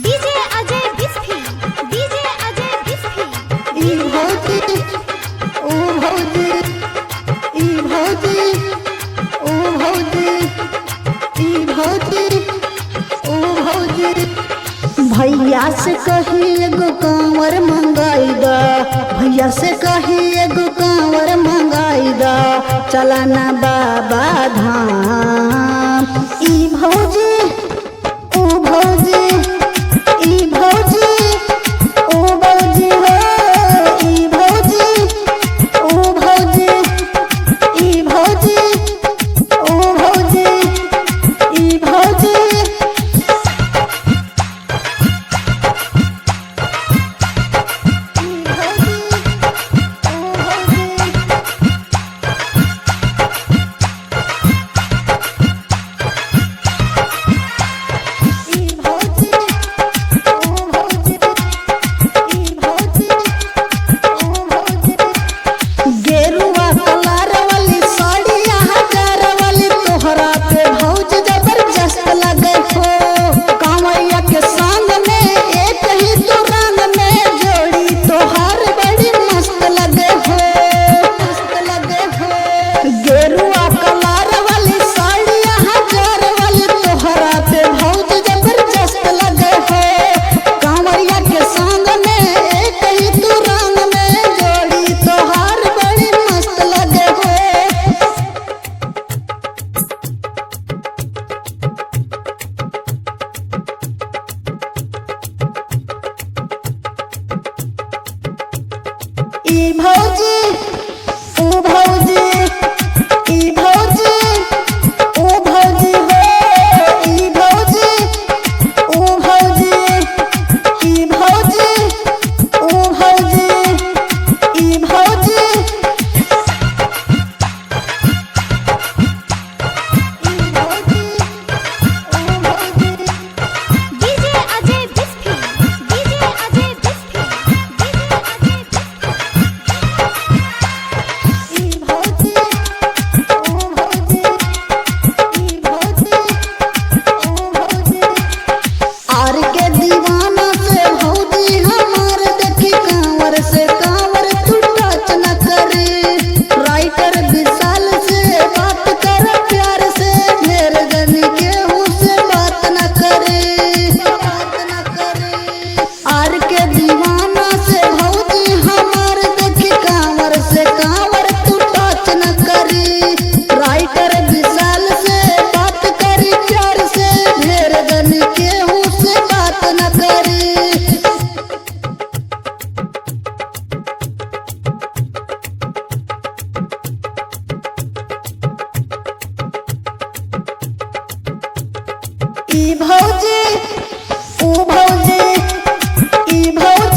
DJ Ajay Bisfi, DJ Ajay Bisfi. ई भौजी ओ भौजी, ई भौजी ओ भौजी, ई भौजी ओ भौजी। भैया से कही एगो कांवर मंगाई दा, भैया से कही एगो कांवर मंगाई दा, चला ना बाबा धाम। ई भौजी ओ भौजी, ई भौजी ओ भौजी हो, ई भौजी ओ भौजी, ई भौजी ओ भौजी, ई भौजी। ई भौजी ओ भौजी, ई भौजी ओ भौजी हो, ई भौजी ओ भौजी, ई भौजी ओ भौजी, ई भौजी। DJ Ajay Bisfi, DJ Ajay Bisfi, DJ Ajay R K दीवाना से भौजी हमार देखी कांवर से कांवर तू टच न करे। राइटर विशाल से बात कर प्यार से, ढेर जन केहू से बात न करे, बात न करे। आर के दीवाना से भौजी हमार देखी कांवर से कांवर तू टच न करे। राइटर विशाल से बात करी प्यार से, ढेर जन केहू से बात न करे। ई भौजी ओ भौजी, ई भौजी